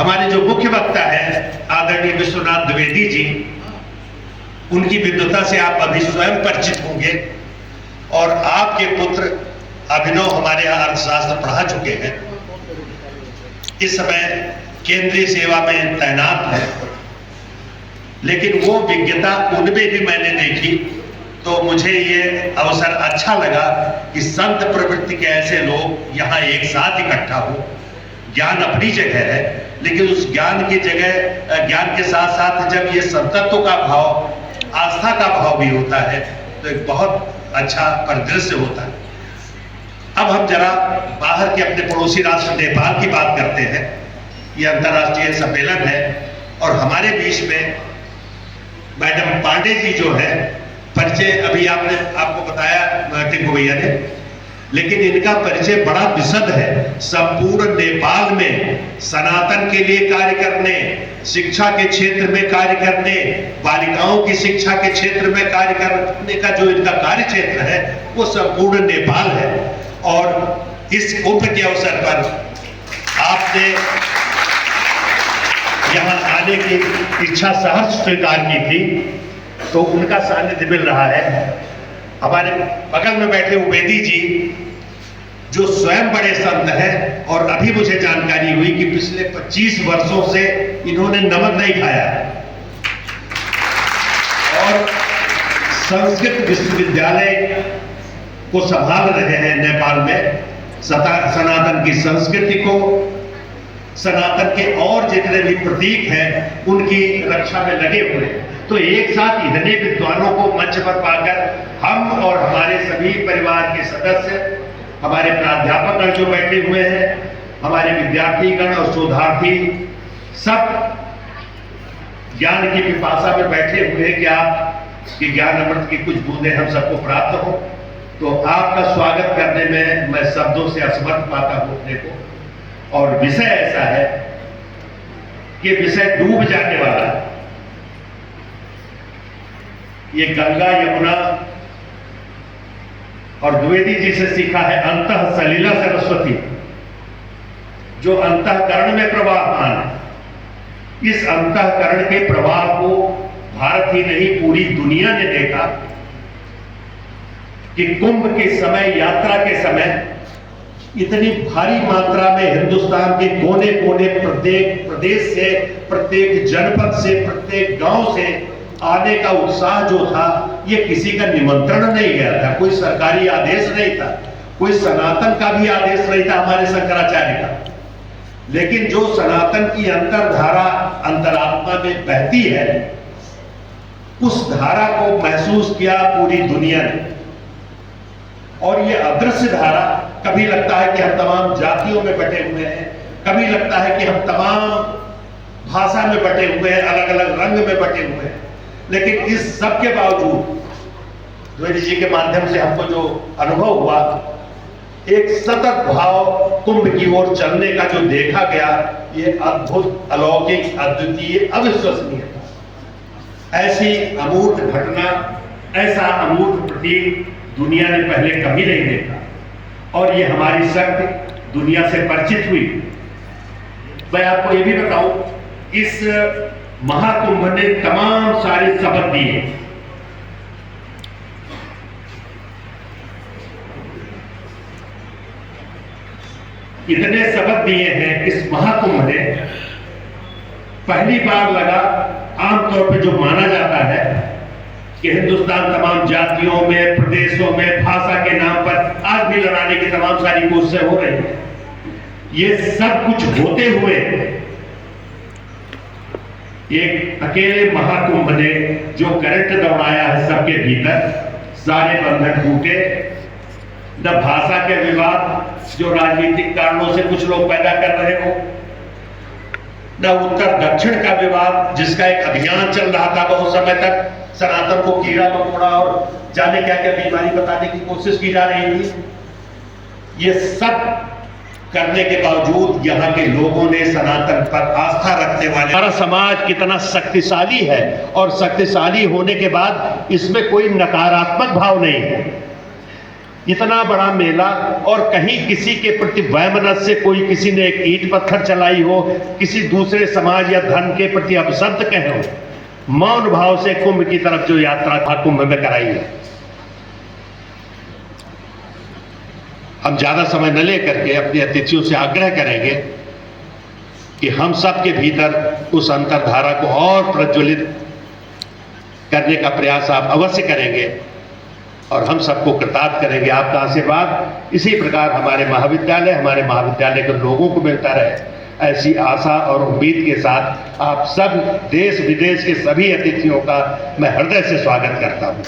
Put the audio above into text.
हमारे जो मुख्य वक्ता है आदरणीय विश्वनाथ द्विवेदी जी, उनकी विद्वता से आप अभी स्वयं परिचित होंगे और आपके पुत्र अभिनव हमारे यहाँ अर्थशास्त्र पढ़ा चुके हैं, इस समय केंद्रीय सेवा में तैनात है। लेकिन वो विज्ञता उनमें भी मैंने देखी तो मुझे ये अवसर अच्छा लगा कि संत प्रवृत्ति के ऐसे लोग यहाँ एक साथ इकट्ठा हो। ज्ञान अपनी जगह है, लेकिन उस ज्ञान की जगह ज्ञान के साथ साथ जब ये संतत्व का भाव, आस्था का भाव भी होता है तो एक बहुत अच्छा परिदृश्य होता है। अब हम जरा बाहर के अपने पड़ोसी राष्ट्र नेपाल की बात करते हैं। ये अंतर्राष्ट्रीय सम्मेलन है और हमारे बीच में मैडम पांडे जी जो है, परिचय अभी आपको बताया टिंकू भैया ने, लेकिन इनका परिचय बड़ा विशद है। संपूर्ण नेपाल में सनातन के लिए कार्य करने, शिक्षा के क्षेत्र में कार्य करने, बालिकाओं की शिक्षा के क्षेत्र में कार्य करने का जो इनका कार्य क्षेत्र है वो संपूर्ण नेपाल है। और इस कुंभ के अवसर पर आपने यहाँ आने की इच्छा सहर्ष स्वीकार की थी तो उनका सानिध्य मिल रहा है। हमारे बगल में बैठे उबेदी जी जो स्वयं बड़े संत हैं और अभी मुझे जानकारी हुई कि पिछले 25 वर्षों से इन्होंने नमक नहीं खाया और संस्कृत विश्वविद्यालय को संभाल रहे हैं नेपाल में। सनातन की संस्कृति को, सनातन के और जितने भी प्रतीक हैं उनकी रक्षा में लगे हुए हैं। तो एक साथ इतने विद्वानों को मंच पर पाकर हम और हमारे सभी परिवार के सदस्य, हमारे प्राध्यापक जो बैठे हुए हैं, हमारे विद्यार्थीगण और शोधार्थी सब ज्ञान की पिपासा में बैठे हुए हैं कि आपके ज्ञान अमृत की कुछ बूंदें हम सबको प्राप्त हो। तो आपका स्वागत करने में मैं शब्दों से असमर्थ पाता हूं अपने को। और विषय ऐसा है कि विषय डूब जाने वाला है। ये गंगा यमुना और द्विवेदी जी से सीखा है अंतः सलिला सरस्वती, जो अंतःकरण में प्रवाहमान है। इस अंतःकरण के प्रवाह को भारत ही नहीं पूरी दुनिया ने देखा कि कुंभ के समय, यात्रा के समय इतनी भारी मात्रा में हिंदुस्तान के कोने कोने, प्रत्येक प्रदेश से, प्रत्येक जनपद से, प्रत्येक गांव से आने का उत्साह जो था, ये किसी का निमंत्रण नहीं गया था, कोई सरकारी आदेश नहीं था, कोई सनातन का भी आदेश नहीं था हमारे शंकराचार्य का। लेकिन जो सनातन की अंतरधारा अंतरात्मा में बहती है, उस धारा को महसूस किया पूरी दुनिया ने। और ये अदृश्य धारा, कभी लगता है कि हम तमाम जातियों में बटे हुए हैं, कभी लगता है कि हम तमाम भाषा में बटे हुए हैं, अलग अलग रंग में बटे हुए हैं, लेकिन इस सब के बावजूद द्विवेदी जी के माध्यम से हमको जो अनुभव हुआ, एक सतत भाव कुंभ की ओर चलने का जो देखा गया, ये अद्भुत, अलौकिक, अद्वितीय, अविश्वसनीय था। ऐसी अमूर्त घटना, ऐसा अमूर्त प्रतीक दुनिया ने पहले कभी नहीं देखा और ये हमारी शक्ति दुनिया से परिचित हुई। मैं आपको ये भी बताऊं, इस महाकुंभ ने तमाम सारे सबक दिए। इतने सबक दिए हैं इस महाकुंभ ने। पहली बार लगा, आमतौर पे जो माना जाता है कि हिंदुस्तान तमाम जातियों में, प्रदेशों में, भाषा के नाम पर आज भी लड़ाने की तमाम सारी कोशिशें हो रही हैं। ये सब कुछ होते हुए एक अकेले महाकुंभ ने जो करंट दौड़ाया है सबके भीतर, सारे बंधन टूटे। न भाषा के विवाद जो राजनीतिक कारणों से कुछ लोग पैदा कर रहे हो, न उत्तर दक्षिण का विवाद जिसका एक अभियान चल रहा था बहुत समय तक, सनातन को कीड़ा मकोड़ा और जाने क्या क्या बीमारी बताने की कोशिश की जा रही थी। ये सब करने के बावजूद यहाँ के लोगों ने सनातन पर आस्था रखने वाले, हमारा समाज कितना शक्तिशाली है और शक्तिशाली होने के बाद इसमें कोई नकारात्मक भाव नहीं है। इतना बड़ा मेला और कहीं किसी के प्रति वैमनस्य से कोई किसी ने एक ईंट पत्थर चलाई हो, किसी दूसरे समाज या धर्म के प्रति अपशब्द कहे हो, मौन भाव से कुंभ की तरफ जो यात्रा था कुंभ में कराई है। हम ज्यादा समय न लेकर के अपने अतिथियों से आग्रह करेंगे कि हम सब के भीतर उस अंतरधारा को और प्रज्वलित करने का प्रयास आप अवश्य करेंगे और हम सबको कृतार्थ करेंगे। आपका आशीर्वाद इसी प्रकार हमारे महाविद्यालय के लोगों को मिलता रहे, ऐसी आशा और उम्मीद के साथ आप सब देश विदेश के सभी अतिथियों का मैं हृदय से स्वागत करता हूं।